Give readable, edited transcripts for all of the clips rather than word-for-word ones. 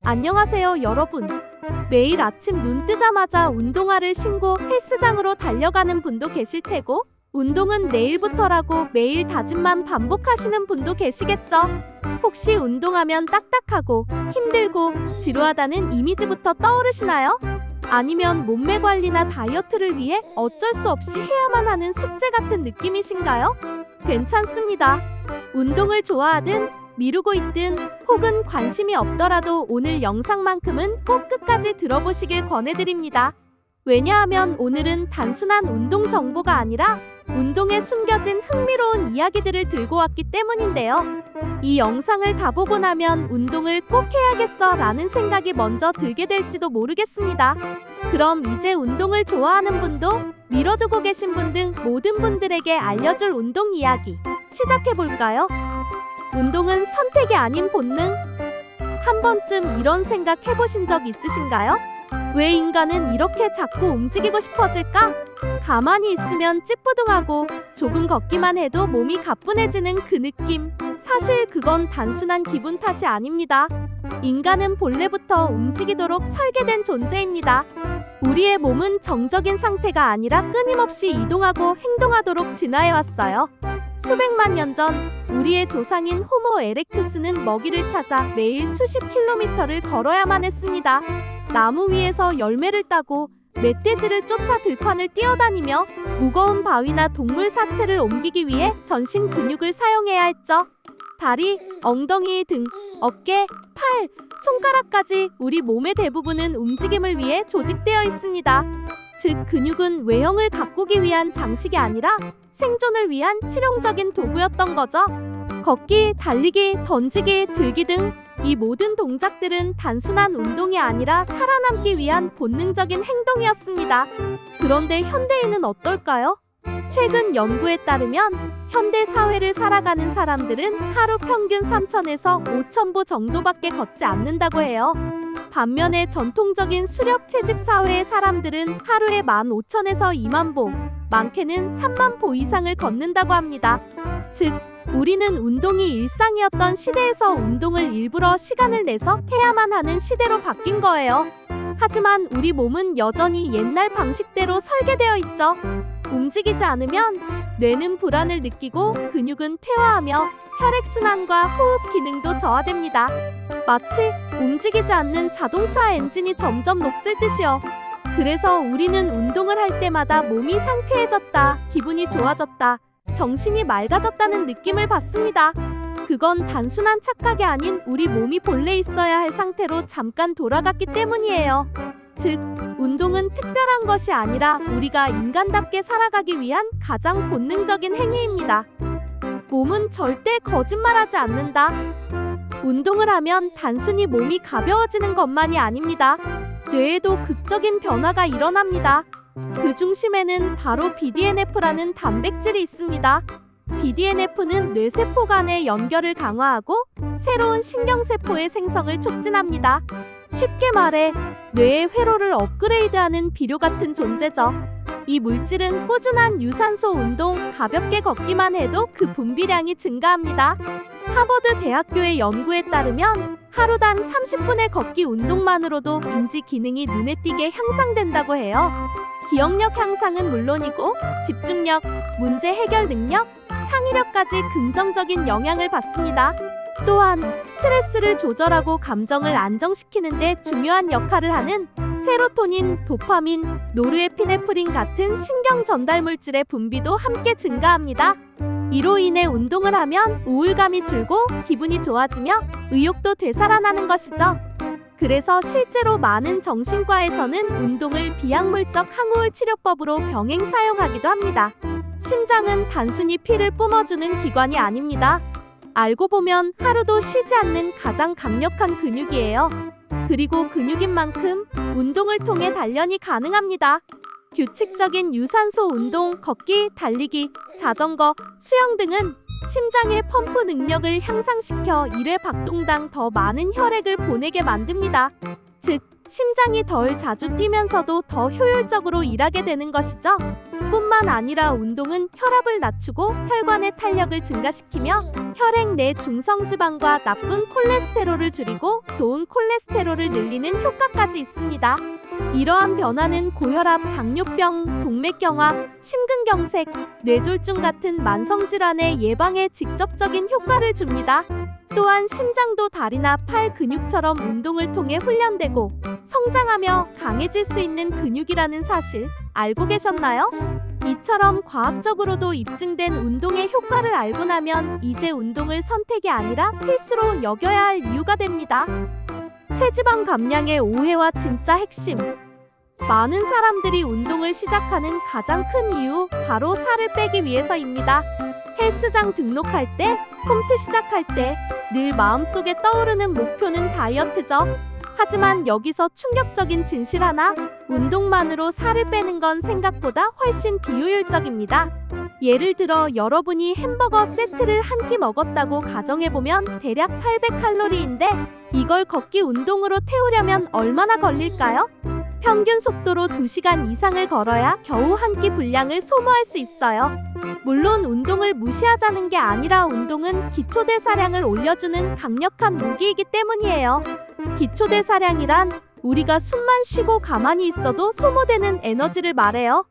안녕하세요, 여러분. 매일 아침 눈 뜨자마자 운동화를 신고 헬스장으로 달려가는 분도 계실 테고, 운동은 내일부터라고 매일 다짐만 반복하시는 분도 계시겠죠. 혹시 운동하면 딱딱하고 힘들고 지루하다는 이미지부터 떠오르시나요? 아니면 몸매 관리나 다이어트를 위해 어쩔 수 없이 해야만 하는 숙제 같은 느낌이신가요? 괜찮습니다. 운동을 좋아하든 미루고 있든 혹은 관심이 없더라도 오늘 영상만큼은 꼭 끝까지 들어보시길 권해드립니다. 왜냐하면 오늘은 단순한 운동 정보가 아니라 운동에 숨겨진 흥미로운 이야기들을 들고 왔기 때문인데요. 이 영상을 다 보고 나면 운동을 꼭 해야겠어 라는 생각이 먼저 들게 될지도 모르겠습니다. 그럼 이제 운동을 좋아하는 분도 미뤄두고 계신 분 등 모든 분들에게 알려줄 운동 이야기 시작해볼까요? 운동은 선택이 아닌 본능? 한 번쯤 이런 생각 해보신 적 있으신가요? 왜 인간은 이렇게 자꾸 움직이고 싶어질까? 가만히 있으면 찌뿌둥하고 조금 걷기만 해도 몸이 가뿐해지는 그 느낌. 사실 그건 단순한 기분 탓이 아닙니다. 인간은 본래부터 움직이도록 설계된 존재입니다. 우리의 몸은 정적인 상태가 아니라 끊임없이 이동하고 행동하도록 진화해왔어요. 수백만 년 전 우리의 조상인 호모 에렉투스는 먹이를 찾아 매일 수십 킬로미터를 걸어야만 했습니다. 나무 위에서 열매를 따고 멧돼지를 쫓아 들판을 뛰어다니며 무거운 바위나 동물 사체를 옮기기 위해 전신 근육을 사용해야 했죠. 다리, 엉덩이, 등, 어깨, 팔, 손가락까지 우리 몸의 대부분은 움직임을 위해 조직되어 있습니다. 즉, 근육은 외형을 가꾸기 위한 장식이 아니라 생존을 위한 실용적인 도구였던 거죠. 걷기, 달리기, 던지기, 들기 등 이 모든 동작들은 단순한 운동이 아니라 살아남기 위한 본능적인 행동이었습니다. 그런데 현대인은 어떨까요? 최근 연구에 따르면 현대 사회를 살아가는 사람들은 하루 평균 3,000에서 5,000보 정도밖에 걷지 않는다고 해요. 반면에 전통적인 수렵 채집 사회의 사람들은 하루에 15,000에서 20,000보, 많게는 30,000보 이상을 걷는다고 합니다. 즉, 우리는 운동이 일상이었던 시대에서 운동을 일부러 시간을 내서 해야만 하는 시대로 바뀐 거예요. 하지만 우리 몸은 여전히 옛날 방식대로 설계되어 있죠. 움직이지 않으면 뇌는 불안을 느끼고 근육은 퇴화하며 혈액순환과 호흡 기능도 저하됩니다. 마치 움직이지 않는 자동차 엔진이 점점 녹슬 듯이요. 그래서 우리는 운동을 할 때마다 몸이 상쾌해졌다, 기분이 좋아졌다, 정신이 맑아졌다는 느낌을 받습니다. 그건 단순한 착각이 아닌 우리 몸이 본래 있어야 할 상태로 잠깐 돌아갔기 때문이에요. 즉, 운동은 특별한 것이 아니라 우리가 인간답게 살아가기 위한 가장 본능적인 행위입니다. 몸은 절대 거짓말하지 않는다. 운동을 하면 단순히 몸이 가벼워지는 것만이 아닙니다. 뇌에도 극적인 변화가 일어납니다. 그 중심에는 바로 BDNF라는 단백질이 있습니다. BDNF는 뇌세포 간의 연결을 강화하고 새로운 신경세포의 생성을 촉진합니다. 쉽게 말해 뇌의 회로를 업그레이드하는 비료 같은 존재죠. 이 물질은 꾸준한 유산소 운동, 가볍게 걷기만 해도 그 분비량이 증가합니다. 하버드 대학교의 연구에 따르면 하루당 30분의 걷기 운동만으로도 인지 기능이 눈에 띄게 향상된다고 해요. 기억력 향상은 물론이고 집중력, 문제 해결 능력, 창의력까지 긍정적인 영향을 받습니다. 또한 스트레스를 조절하고 감정을 안정시키는 데 중요한 역할을 하는 세로토닌, 도파민, 노르에피네프린 같은 신경 전달 물질의 분비도 함께 증가합니다. 이로 인해 운동을 하면 우울감이 줄고 기분이 좋아지며 의욕도 되살아나는 것이죠. 그래서 실제로 많은 정신과에서는 운동을 비약물적 항우울 치료법으로 병행 사용하기도 합니다. 심장은 단순히 피를 뿜어주는 기관이 아닙니다. 알고 보면 하루도 쉬지 않는 가장 강력한 근육이에요. 그리고 근육인 만큼 운동을 통해 단련이 가능합니다. 규칙적인 유산소 운동, 걷기, 달리기, 자전거, 수영 등은 심장의 펌프 능력을 향상시켜 1회 박동당 더 많은 혈액을 보내게 만듭니다. 즉, 심장이 덜 자주 뛰면서도 더 효율적으로 일하게 되는 것이죠. 뿐만 아니라 운동은 혈압을 낮추고 혈관의 탄력을 증가시키며 혈액 내 중성지방과 나쁜 콜레스테롤을 줄이고 좋은 콜레스테롤을 늘리는 효과까지 있습니다. 이러한 변화는 고혈압, 당뇨병, 동맥경화, 심근경색, 뇌졸중 같은 만성질환의 예방에 직접적인 효과를 줍니다. 또한 심장도 다리나 팔 근육처럼 운동을 통해 훈련되고 성장하며 강해질 수 있는 근육이라는 사실 알고 계셨나요? 이처럼 과학적으로도 입증된 운동의 효과를 알고 나면 이제 운동을 선택이 아니라 필수로 여겨야 할 이유가 됩니다. 체지방 감량의 오해와 진짜 핵심. 많은 사람들이 운동을 시작하는 가장 큰 이유 바로 살을 빼기 위해서입니다. 헬스장 등록할 때, 홈트 시작할 때 늘 마음속에 떠오르는 목표는 다이어트죠. 하지만 여기서 충격적인 진실 하나, 운동만으로 살을 빼는 건 생각보다 훨씬 비효율적입니다. 예를 들어 여러분이 햄버거 세트를 한 끼 먹었다고 가정해보면 대략 800칼로리인데 이걸 걷기 운동으로 태우려면 얼마나 걸릴까요? 평균 속도로 2시간 이상을 걸어야 겨우 한 끼 분량을 소모할 수 있어요. 물론 운동을 무시하자는 게 아니라 운동은 기초대사량을 올려주는 강력한 무기이기 때문이에요. 기초대사량이란 우리가 숨만 쉬고 가만히 있어도 소모되는 에너지를 말해요.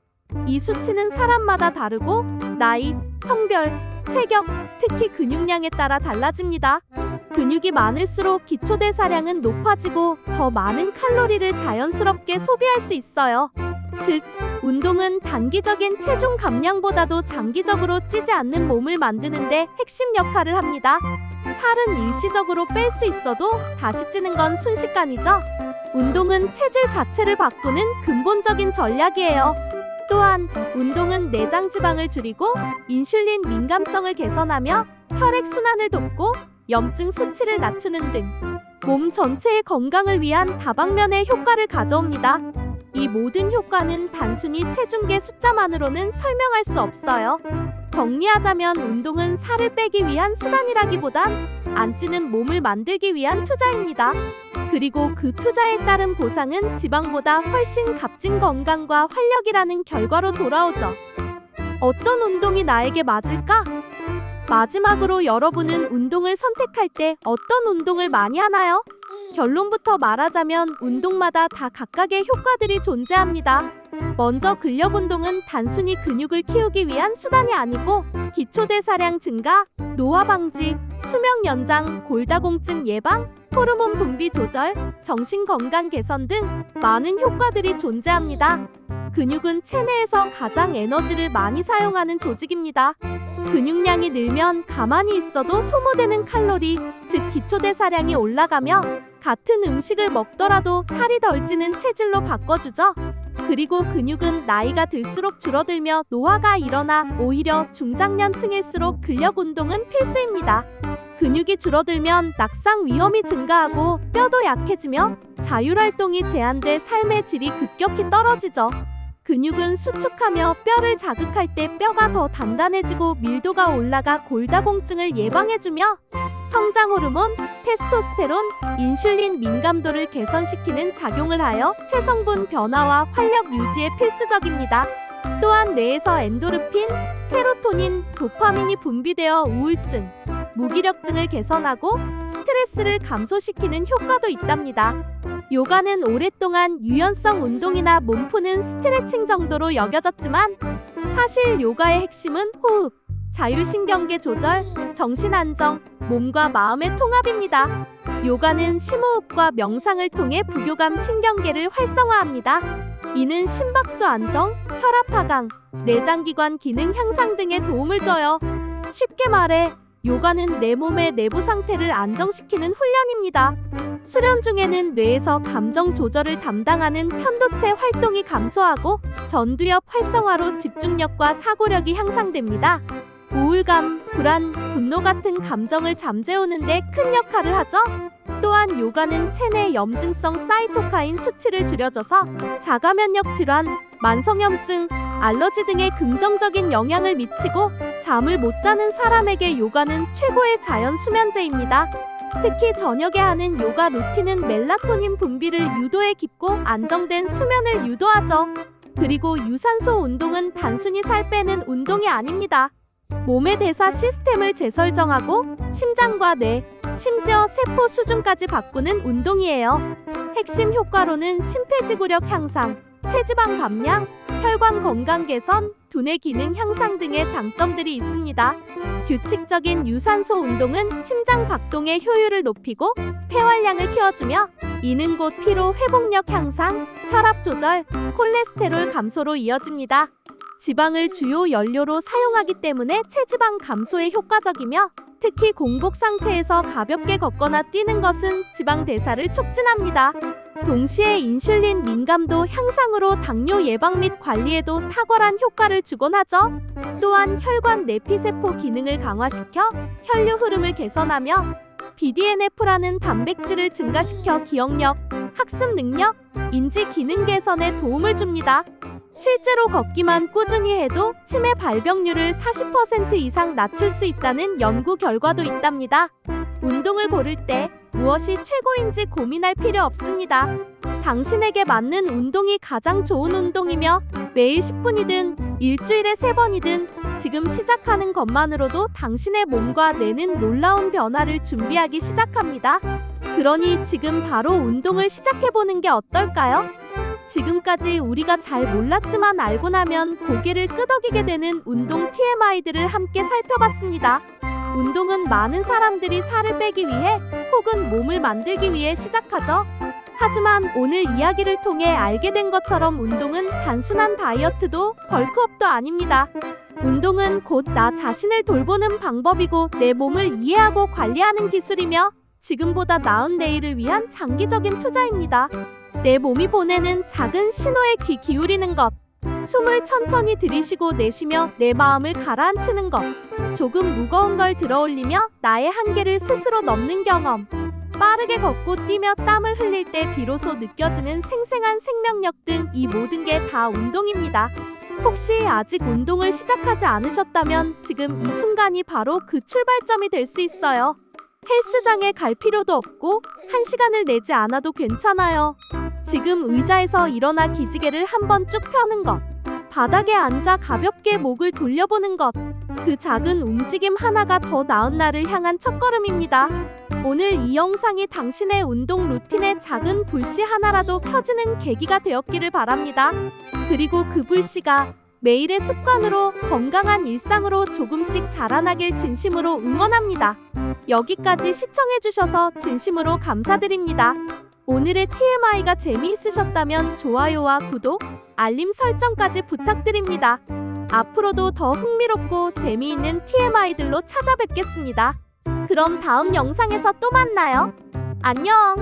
이 수치는 사람마다 다르고 나이, 성별, 체격, 특히 근육량에 따라 달라집니다. 근육이 많을수록 기초대사량은 높아지고 더 많은 칼로리를 자연스럽게 소비할 수 있어요. 즉, 운동은 단기적인 체중 감량보다도 장기적으로 찌지 않는 몸을 만드는데 핵심 역할을 합니다. 살은 일시적으로 뺄 수 있어도 다시 찌는 건 순식간이죠. 운동은 체질 자체를 바꾸는 근본적인 전략이에요. 또한 운동은 내장 지방을 줄이고 인슐린 민감성을 개선하며 혈액 순환을 돕고 염증 수치를 낮추는 등 몸 전체의 건강을 위한 다방면의 효과를 가져옵니다. 이 모든 효과는 단순히 체중계 숫자만으로는 설명할 수 없어요. 정리하자면 운동은 살을 빼기 위한 수단이라기보단 안 찌는 몸을 만들기 위한 투자입니다. 그리고 그 투자에 따른 보상은 지방보다 훨씬 값진 건강과 활력이라는 결과로 돌아오죠. 어떤 운동이 나에게 맞을까? 마지막으로 여러분은 운동을 선택할 때 어떤 운동을 많이 하나요? 결론부터 말하자면 운동마다 다 각각의 효과들이 존재합니다. 먼저 근력 운동은 단순히 근육을 키우기 위한 수단이 아니고 기초대사량 증가, 노화 방지, 수명 연장, 골다공증 예방, 호르몬 분비 조절, 정신 건강 개선 등 많은 효과들이 존재합니다. 근육은 체내에서 가장 에너지를 많이 사용하는 조직입니다. 근육량이 늘면 가만히 있어도 소모되는 칼로리, 즉 기초대사량이 올라가며 같은 음식을 먹더라도 살이 덜 찌는 체질로 바꿔주죠. 그리고 근육은 나이가 들수록 줄어들며 노화가 일어나 오히려 중장년층일수록 근력 운동은 필수입니다. 근육이 줄어들면 낙상 위험이 증가하고 뼈도 약해지며 자율활동이 제한돼 삶의 질이 급격히 떨어지죠. 근육은 수축하며 뼈를 자극할 때 뼈가 더 단단해지고 밀도가 올라가 골다공증을 예방해주며 성장 호르몬, 테스토스테론, 인슐린 민감도를 개선시키는 작용을 하여 체성분 변화와 활력 유지에 필수적입니다. 또한 뇌에서 엔도르핀, 세로토닌, 도파민이 분비되어 우울증, 무기력증을 개선하고 스트레스를 감소시키는 효과도 있답니다. 요가는 오랫동안 유연성 운동이나 몸 푸는 스트레칭 정도로 여겨졌지만 사실 요가의 핵심은 호흡, 자율신경계 조절, 정신 안정, 몸과 마음의 통합입니다. 요가는 심호흡과 명상을 통해 부교감 신경계를 활성화합니다. 이는 심박수 안정, 혈압 하강, 내장기관 기능 향상 등에 도움을 줘요. 쉽게 말해 요가는 내 몸의 내부 상태를 안정시키는 훈련입니다. 수련 중에는 뇌에서 감정 조절을 담당하는 편도체 활동이 감소하고 전두엽 활성화로 집중력과 사고력이 향상됩니다. 우울감, 불안, 분노 같은 감정을 잠재우는 데 큰 역할을 하죠. 또한 요가는 체내 염증성 사이토카인 수치를 줄여줘서 자가 면역 질환, 만성염증, 알러지 등에 긍정적인 영향을 미치고 잠을 못 자는 사람에게 요가는 최고의 자연 수면제입니다. 특히 저녁에 하는 요가 루틴은 멜라토닌 분비를 유도해 깊고 안정된 수면을 유도하죠. 그리고 유산소 운동은 단순히 살 빼는 운동이 아닙니다. 몸의 대사 시스템을 재설정하고 심장과 뇌, 심지어 세포 수준까지 바꾸는 운동이에요. 핵심 효과로는 심폐지구력 향상, 체지방 감량, 혈관 건강 개선, 두뇌 기능 향상 등의 장점들이 있습니다. 규칙적인 유산소 운동은 심장 박동의 효율을 높이고 폐활량을 키워주며 이는 곧 피로 회복력 향상, 혈압 조절, 콜레스테롤 감소로 이어집니다. 지방을 주요 연료로 사용하기 때문에 체지방 감소에 효과적이며 특히 공복 상태에서 가볍게 걷거나 뛰는 것은 지방 대사를 촉진합니다. 동시에 인슐린 민감도 향상으로 당뇨 예방 및 관리에도 탁월한 효과를 주곤 하죠. 또한 혈관 내피세포 기능을 강화시켜 혈류 흐름을 개선하며 BDNF라는 단백질을 증가시켜 기억력, 학습 능력, 인지 기능 개선에 도움을 줍니다. 실제로 걷기만 꾸준히 해도 치매 발병률을 40% 이상 낮출 수 있다는 연구 결과도 있답니다. 운동을 고를 때 무엇이 최고인지 고민할 필요 없습니다. 당신에게 맞는 운동이 가장 좋은 운동이며 매일 10분이든 일주일에 3번이든 지금 시작하는 것만으로도 당신의 몸과 뇌는 놀라운 변화를 준비하기 시작합니다. 그러니 지금 바로 운동을 시작해보는 게 어떨까요? 지금까지 우리가 잘 몰랐지만 알고 나면 고개를 끄덕이게 되는 운동 TMI들을 함께 살펴봤습니다. 운동은 많은 사람들이 살을 빼기 위해 혹은 몸을 만들기 위해 시작하죠. 하지만 오늘 이야기를 통해 알게 된 것처럼 운동은 단순한 다이어트도 벌크업도 아닙니다. 운동은 곧 나 자신을 돌보는 방법이고 내 몸을 이해하고 관리하는 기술이며 지금보다 나은 내일을 위한 장기적인 투자입니다. 내 몸이 보내는 작은 신호에 귀 기울이는 것, 숨을 천천히 들이쉬고 내쉬며 내 마음을 가라앉히는 것, 조금 무거운 걸 들어올리며 나의 한계를 스스로 넘는 경험, 빠르게 걷고 뛰며 땀을 흘릴 때 비로소 느껴지는 생생한 생명력 등 이 모든 게 다 운동입니다. 혹시 아직 운동을 시작하지 않으셨다면 지금 이 순간이 바로 그 출발점이 될 수 있어요. 헬스장에 갈 필요도 없고 1시간을 내지 않아도 괜찮아요. 지금 의자에서 일어나 기지개를 한번 쭉 펴는 것, 바닥에 앉아 가볍게 목을 돌려보는 것, 그 작은 움직임 하나가 더 나은 날을 향한 첫걸음입니다. 오늘 이 영상이 당신의 운동 루틴의 작은 불씨 하나라도 켜지는 계기가 되었기를 바랍니다. 그리고 그 불씨가 매일의 습관으로 건강한 일상으로 조금씩 자라나길 진심으로 응원합니다. 여기까지 시청해주셔서 진심으로 감사드립니다. 오늘의 TMI가 재미있으셨다면 좋아요와 구독, 알림 설정까지 부탁드립니다. 앞으로도 더 흥미롭고 재미있는 TMI들로 찾아뵙겠습니다. 그럼 다음 영상에서 또 만나요. 안녕!